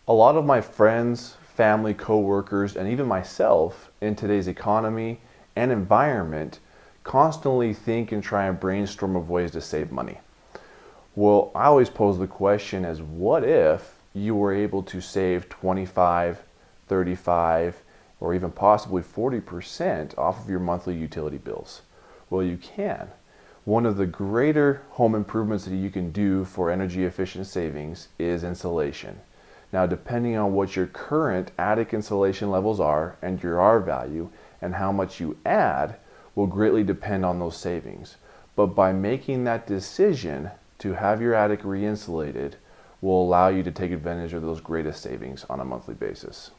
A lot of my friends, family, coworkers, and even myself in today's economy and environment constantly think and try and brainstorm of ways to save money. Well, I always pose the question as what if you were able to save 25, 35, or even possibly 40% off of your monthly utility bills? Well, you can. One of the greater home improvements that you can do for energy efficient savings is insulation. Now, depending on what your current attic insulation levels are and your R value and how much you add will greatly depend on those savings. But by making that decision to have your attic re-insulated will allow you to take advantage of those greatest savings on a monthly basis.